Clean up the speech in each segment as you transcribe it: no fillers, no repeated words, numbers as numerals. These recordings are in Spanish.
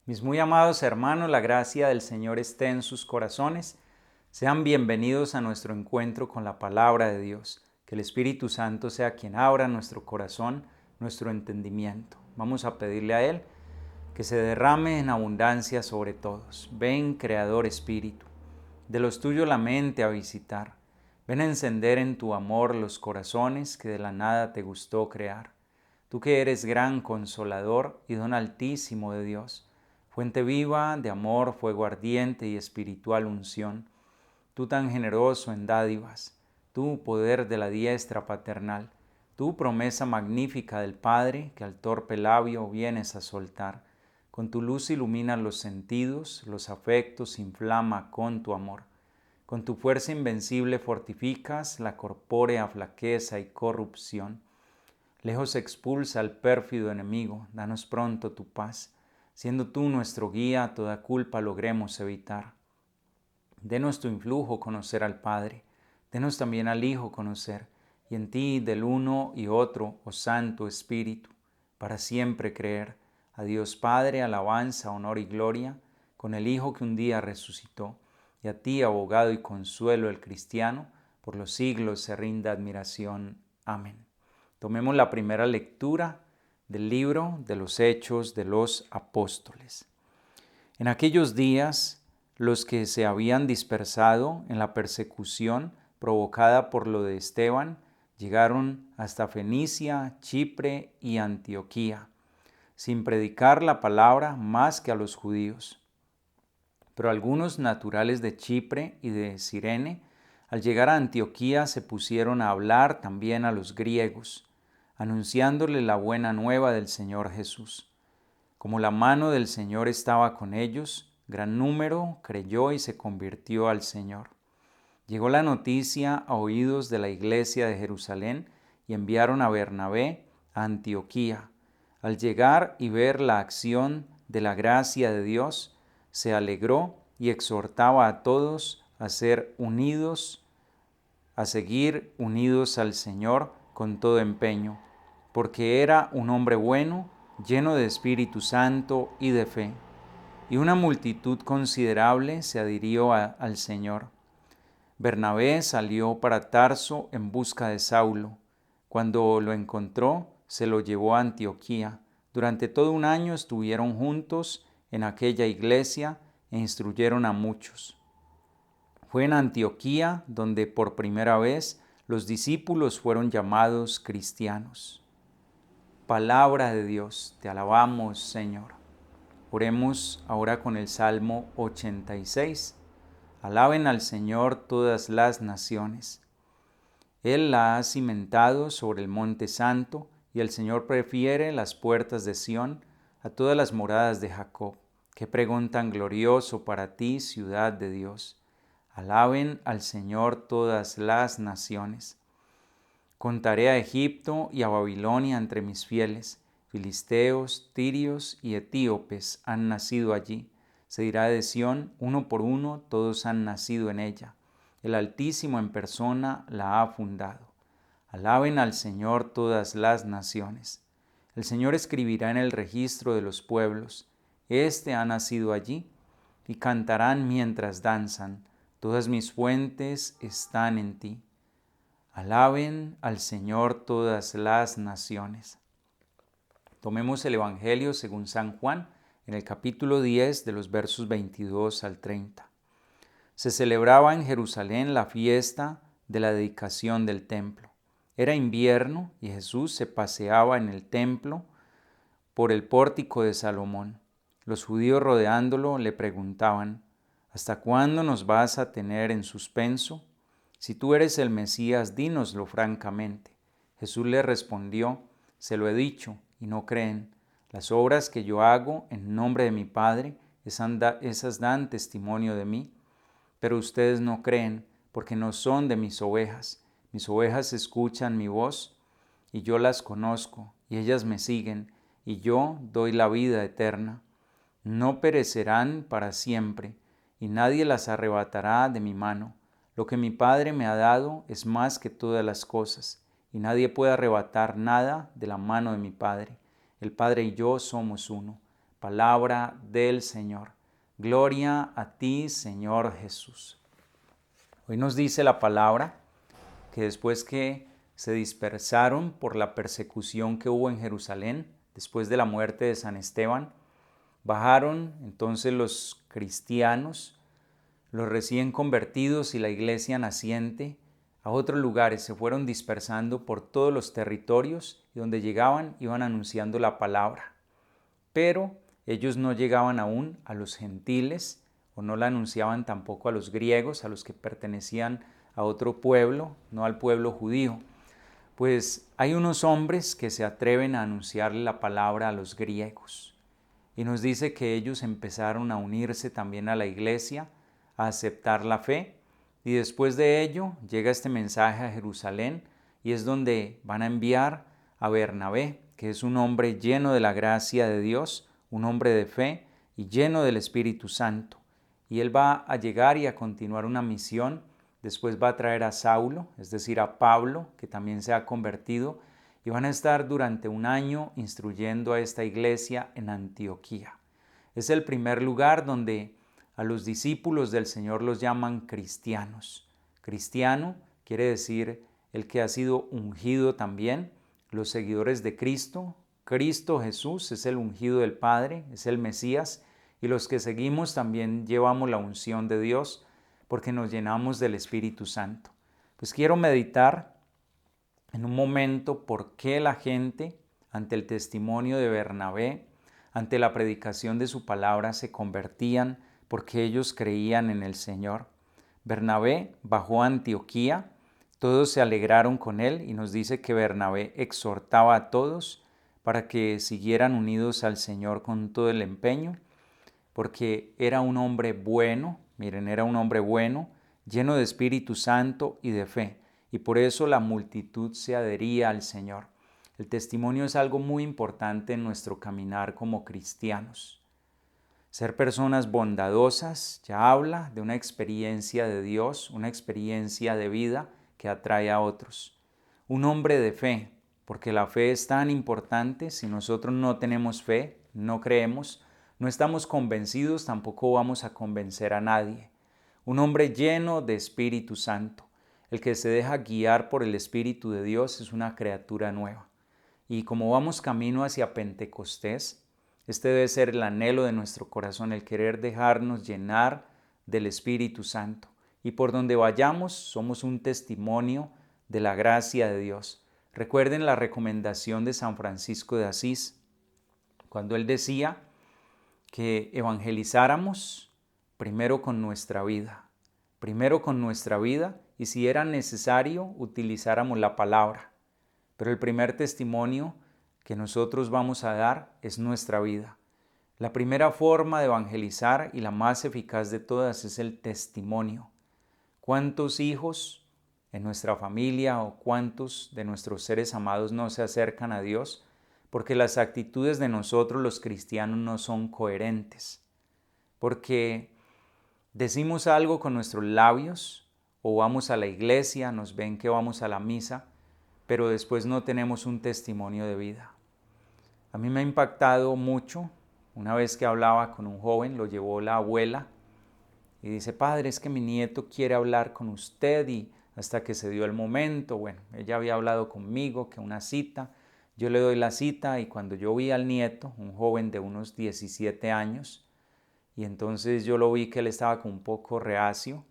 Mis muy amados hermanos, la gracia del Señor esté en sus corazones. Sean bienvenidos a nuestro encuentro con la palabra de Dios. Que el Espíritu Santo sea quien abra nuestro corazón, nuestro entendimiento. Vamos a pedirle a Él que se derrame en abundancia sobre todos. Ven, Creador Espíritu, de los tuyos la mente a visitar. Ven a encender en tu amor los corazones que de la nada te gustó crear. Tú que eres gran consolador y don altísimo de Dios, fuente viva de amor, fuego ardiente y espiritual unción, tú tan generoso en dádivas, tú poder de la diestra paternal, tú promesa magnífica del Padre que al torpe labio vienes a soltar, con tu luz iluminas los sentidos, los afectos inflama con tu amor, con tu fuerza invencible fortificas la corpórea flaqueza y corrupción. Lejos expulsa al pérfido enemigo, danos pronto tu paz. Siendo tú nuestro guía, toda culpa logremos evitar. Denos tu influjo conocer al Padre, denos también al Hijo conocer, y en ti del uno y otro, oh Santo Espíritu, para siempre creer. A Dios Padre, alabanza, honor y gloria, con el Hijo que un día resucitó, y a ti, abogado y consuelo del cristiano, por los siglos se rinda admiración. Amén. Tomemos la primera lectura del libro de los Hechos de los Apóstoles. En aquellos días, los que se habían dispersado en la persecución provocada por lo de Esteban llegaron hasta Fenicia, Chipre y Antioquía, sin predicar la palabra más que a los judíos. Pero algunos naturales de Chipre y de Cirene, al llegar a Antioquía, se pusieron a hablar también a los griegos, anunciándole la buena nueva del Señor Jesús. Como la mano del Señor estaba con ellos, gran número creyó y se convirtió al Señor. Llegó la noticia a oídos de la iglesia de Jerusalén y enviaron a Bernabé a Antioquía. Al llegar y ver la acción de la gracia de Dios, se alegró y exhortaba a todos a ser unidos, a seguir unidos al Señor con todo empeño, porque era un hombre bueno, lleno de Espíritu Santo y de fe. Y una multitud considerable se adhirió al Señor. Bernabé salió para Tarso en busca de Saulo. Cuando lo encontró, se lo llevó a Antioquía. Durante todo un año estuvieron juntos en aquella iglesia e instruyeron a muchos. Fue en Antioquía donde por primera vez los discípulos fueron llamados cristianos. Palabra de Dios, te alabamos, Señor. Oremos ahora con el Salmo 86. Alaben al Señor todas las naciones. Él la ha cimentado sobre el monte santo, y el Señor prefiere las puertas de Sión a todas las moradas de Jacob. Qué pregón tan glorioso para ti, ciudad de Dios. Alaben al Señor todas las naciones. Contaré a Egipto y a Babilonia entre mis fieles. Filisteos, tirios y etíopes han nacido allí. Se dirá de Sión, uno por uno, todos han nacido en ella. El Altísimo en persona la ha fundado. Alaben al Señor todas las naciones. El Señor escribirá en el registro de los pueblos. Este ha nacido allí, y cantarán mientras danzan. Todas mis fuentes están en ti. Alaben al Señor todas las naciones. Tomemos el Evangelio según San Juan, en el capítulo 10 de los versos 22 al 30. Se celebraba en Jerusalén la fiesta de la dedicación del templo. Era invierno y Jesús se paseaba en el templo por el pórtico de Salomón. Los judíos rodeándolo le preguntaban: ¿Hasta cuándo nos vas a tener en suspenso? Si tú eres el Mesías, dínoslo francamente. Jesús le respondió: Se lo he dicho, y no creen. Las obras que yo hago en nombre de mi Padre, esas dan testimonio de mí. Pero ustedes no creen, porque no son de mis ovejas. Mis ovejas escuchan mi voz, y yo las conozco, y ellas me siguen, y yo doy la vida eterna. No perecerán para siempre, y nadie las arrebatará de mi mano. Lo que mi Padre me ha dado es más que todas las cosas, y nadie puede arrebatar nada de la mano de mi Padre. El Padre y yo somos uno. Palabra del Señor. Gloria a ti, Señor Jesús. Hoy nos dice la palabra que después que se dispersaron por la persecución que hubo en Jerusalén, después de la muerte de San Esteban, bajaron entonces los cristianos, los recién convertidos y la iglesia naciente a otros lugares, se fueron dispersando por todos los territorios y donde llegaban iban anunciando la palabra. Pero ellos no llegaban aún a los gentiles o no la anunciaban tampoco a los griegos, a los que pertenecían a otro pueblo, no al pueblo judío. Pues hay unos hombres que se atreven a anunciarle la palabra a los griegos. Y nos dice que ellos empezaron a unirse también a la iglesia, a aceptar la fe. Y después de ello llega este mensaje a Jerusalén y es donde van a enviar a Bernabé, que es un hombre lleno de la gracia de Dios, un hombre de fe y lleno del Espíritu Santo. Y él va a llegar y a continuar una misión. Después va a traer a Saulo, es decir, a Pablo, que también se ha convertido, y van a estar durante un año instruyendo a esta iglesia en Antioquía. Es el primer lugar donde a los discípulos del Señor los llaman cristianos. Cristiano quiere decir el que ha sido ungido también, los seguidores de Cristo. Cristo Jesús es el ungido del Padre, es el Mesías, y los que seguimos también llevamos la unción de Dios porque nos llenamos del Espíritu Santo. Pues quiero meditar en un momento por qué la gente, ante el testimonio de Bernabé, ante la predicación de su palabra, se convertían porque ellos creían en el Señor. Bernabé bajó a Antioquía, todos se alegraron con él y nos dice que Bernabé exhortaba a todos para que siguieran unidos al Señor con todo el empeño, porque era un hombre bueno, miren, era un hombre bueno, lleno de Espíritu Santo y de fe, y por eso la multitud se adhería al Señor. El testimonio es algo muy importante en nuestro caminar como cristianos. Ser personas bondadosas ya habla de una experiencia de Dios, una experiencia de vida que atrae a otros. Un hombre de fe, porque la fe es tan importante. Si nosotros no tenemos fe, no creemos, no estamos convencidos, tampoco vamos a convencer a nadie. Un hombre lleno de Espíritu Santo. El que se deja guiar por el Espíritu de Dios es una criatura nueva. Y como vamos camino hacia Pentecostés, este debe ser el anhelo de nuestro corazón, el querer dejarnos llenar del Espíritu Santo. Y por donde vayamos somos un testimonio de la gracia de Dios. Recuerden la recomendación de San Francisco de Asís, cuando él decía que evangelizáramos primero con nuestra vida y si era necesario utilizáramos la palabra. Pero el primer testimonio que nosotros vamos a dar es nuestra vida. La primera forma de evangelizar y la más eficaz de todas es el testimonio. ¿Cuántos hijos en nuestra familia o cuántos de nuestros seres amados no se acercan a Dios? Porque las actitudes de nosotros los cristianos no son coherentes. Porque decimos algo con nuestros labios o vamos a la iglesia, nos ven que vamos a la misa, pero después no tenemos un testimonio de vida. A mí me ha impactado mucho, una vez que hablaba con un joven, lo llevó la abuela y dice, padre, es que mi nieto quiere hablar con usted y hasta que se dio el momento, bueno, ella había hablado conmigo, que una cita, yo le doy la cita y cuando yo vi al nieto, un joven de unos 17 años, y entonces yo lo vi que él estaba con un poco reacio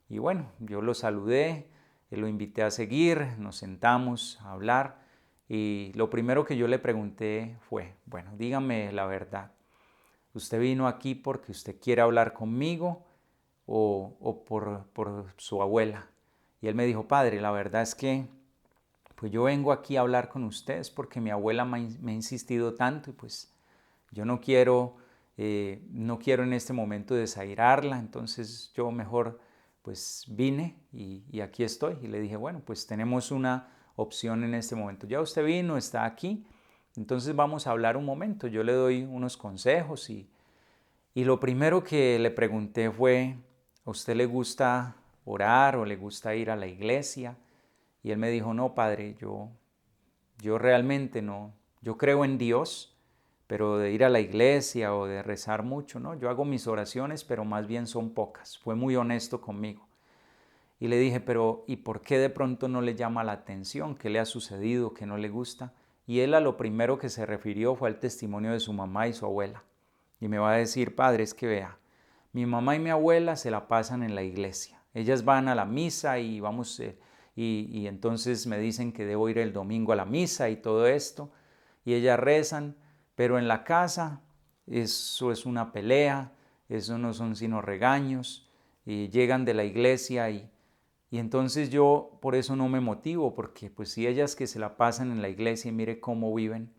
y bueno, yo lo saludé, lo invité a seguir, nos sentamos a hablar y lo primero que yo le pregunté fue, bueno, dígame la verdad, ¿usted vino aquí porque usted quiere hablar conmigo o por su abuela? Y él me dijo, padre, la verdad es que pues yo vengo aquí a hablar con ustedes porque mi abuela me ha insistido tanto y pues yo no quiero en este momento desairarla, entonces yo mejor pues vine y aquí estoy. Y le dije, bueno, pues tenemos una opción en este momento. Ya usted vino, está aquí, entonces vamos a hablar un momento. Yo le doy unos consejos y lo primero que le pregunté fue, ¿a usted le gusta orar o le gusta ir a la iglesia? Y él me dijo, no, padre, yo realmente no, yo creo en Dios, pero de ir a la iglesia o de rezar mucho, ¿no? Yo hago mis oraciones, pero más bien son pocas. Fue muy honesto conmigo. Y le dije, pero ¿y por qué de pronto no le llama la atención? ¿Qué le ha sucedido? ¿Qué no le gusta? Y él a lo primero que se refirió fue al testimonio de su mamá y su abuela. Y me va a decir, padre, es que vea, mi mamá y mi abuela se la pasan en la iglesia. Ellas van a la misa y vamos, y entonces me dicen que debo ir el domingo a la misa y todo esto. Y ellas rezan, pero en la casa eso es una pelea, eso no son sino regaños, y llegan de la iglesia y entonces yo por eso no me motivo, porque pues si ellas que se la pasan en la iglesia y mire cómo viven,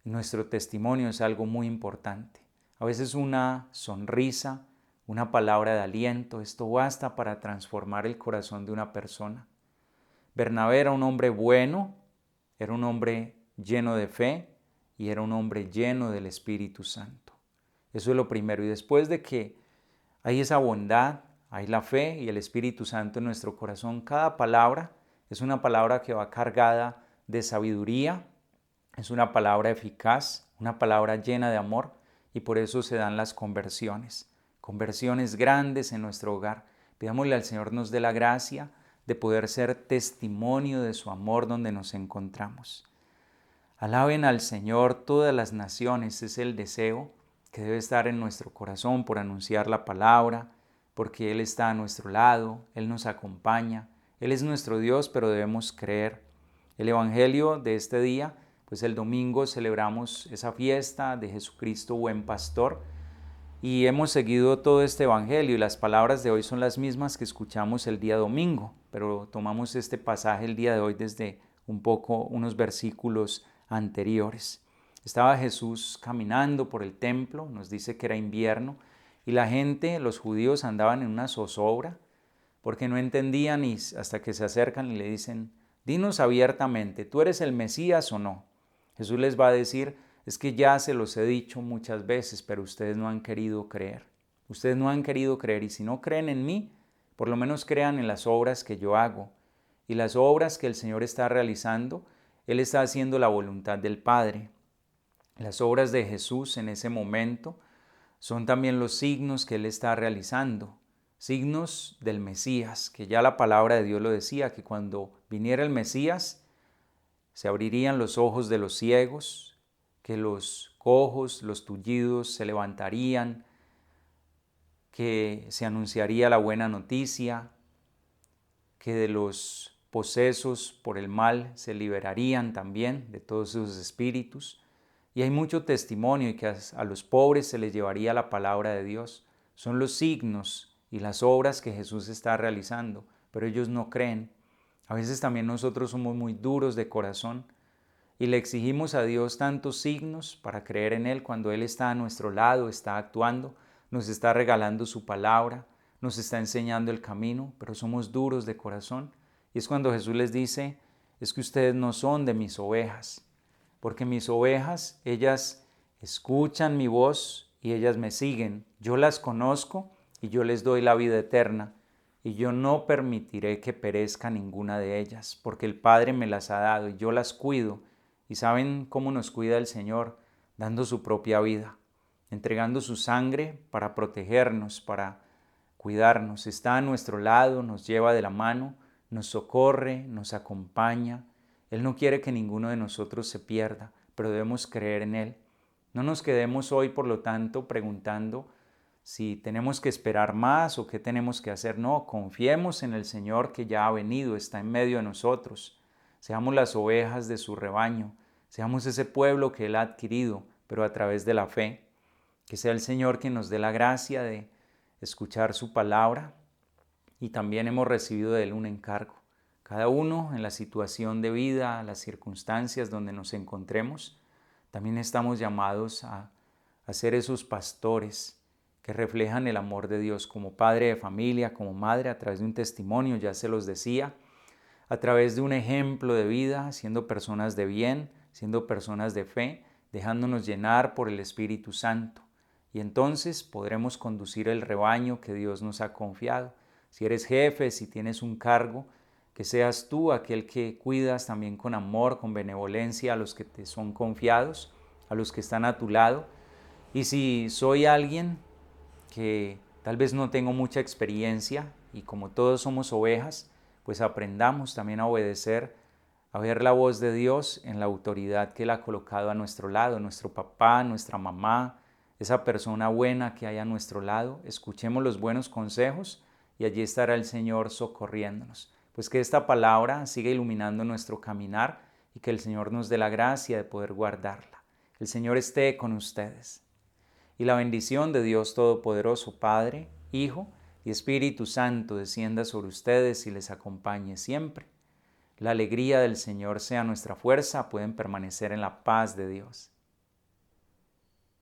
nuestro testimonio es algo muy importante. A veces una sonrisa, una palabra de aliento, esto basta para transformar el corazón de una persona. Bernabé era un hombre bueno, era un hombre lleno de fe y era un hombre lleno del Espíritu Santo. Eso es lo primero. Y después de que hay esa bondad, hay la fe y el Espíritu Santo en nuestro corazón, cada palabra es una palabra que va cargada de sabiduría, es una palabra eficaz, una palabra llena de amor y por eso se dan las conversiones grandes en nuestro hogar. Pidámosle al Señor nos dé la gracia de poder ser testimonio de su amor donde nos encontramos. Alaben al Señor todas las naciones, es el deseo que debe estar en nuestro corazón por anunciar la palabra, porque Él está a nuestro lado, Él nos acompaña, Él es nuestro Dios, pero debemos creer. El Evangelio de este día, pues el domingo celebramos esa fiesta de Jesucristo Buen Pastor y hemos seguido todo este Evangelio y las palabras de hoy son las mismas que escuchamos el día domingo, pero tomamos este pasaje el día de hoy desde unos versículos anteriores. Estaba Jesús caminando por el templo, nos dice que era invierno, y la gente, los judíos, andaban en una zozobra porque no entendían y hasta que se acercan y le dicen, dinos abiertamente, ¿tú eres el Mesías o no? Jesús les va a decir, es que ya se los he dicho muchas veces, pero ustedes no han querido creer. Ustedes no han querido creer y si no creen en mí, por lo menos crean en las obras que yo hago. Y las obras que el Señor está realizando, Él está haciendo la voluntad del Padre. Las obras de Jesús en ese momento son también los signos que Él está realizando, signos del Mesías, que ya la palabra de Dios lo decía, que cuando viniera el Mesías se abrirían los ojos de los ciegos, que los cojos, los tullidos se levantarían, que se anunciaría la buena noticia, que de los posesos por el mal se liberarían también de todos esos espíritus. Y hay mucho testimonio y que a los pobres se les llevaría la palabra de Dios. Son los signos y las obras que Jesús está realizando, pero ellos no creen. A veces también nosotros somos muy duros de corazón y le exigimos a Dios tantos signos para creer en Él cuando Él está a nuestro lado, está actuando, nos está regalando su palabra, nos está enseñando el camino, pero somos duros de corazón. Y es cuando Jesús les dice, es que ustedes no son de mis ovejas, porque mis ovejas, ellas escuchan mi voz y ellas me siguen. Yo las conozco y yo les doy la vida eterna y yo no permitiré que perezca ninguna de ellas, porque el Padre me las ha dado y yo las cuido. ¿Y saben cómo nos cuida el Señor? Dando su propia vida, entregando su sangre para protegernos, para cuidarnos. Está a nuestro lado, nos lleva de la mano, nos socorre, nos acompaña. Él no quiere que ninguno de nosotros se pierda, pero debemos creer en Él. No nos quedemos hoy, por lo tanto, preguntando si tenemos que esperar más o qué tenemos que hacer. No, confiemos en el Señor que ya ha venido, está en medio de nosotros. Seamos las ovejas de su rebaño, seamos ese pueblo que Él ha adquirido, pero a través de la fe. Que sea el Señor quien nos dé la gracia de escuchar su palabra y también hemos recibido de Él un encargo. Cada uno en la situación de vida, las circunstancias donde nos encontremos, también estamos llamados a ser esos pastores que reflejan el amor de Dios como padre de familia, como madre, a través de un testimonio, ya se los decía, a través de un ejemplo de vida, siendo personas de bien, siendo personas de fe, dejándonos llenar por el Espíritu Santo. Y entonces podremos conducir el rebaño que Dios nos ha confiado. Si eres jefe, si tienes un cargo, que seas tú aquel que cuidas también con amor, con benevolencia a los que te son confiados, a los que están a tu lado. Y si soy alguien que tal vez no tengo mucha experiencia y como todos somos ovejas, pues aprendamos también a obedecer, a ver la voz de Dios en la autoridad que Él ha colocado a nuestro lado, nuestro papá, nuestra mamá, esa persona buena que hay a nuestro lado. Escuchemos los buenos consejos y allí estará el Señor socorriéndonos. Pues que esta palabra siga iluminando nuestro caminar y que el Señor nos dé la gracia de poder guardarla. El Señor esté con ustedes. Y la bendición de Dios Todopoderoso, Padre, Hijo y Espíritu Santo descienda sobre ustedes y les acompañe siempre. La alegría del Señor sea nuestra fuerza, pueden permanecer en la paz de Dios.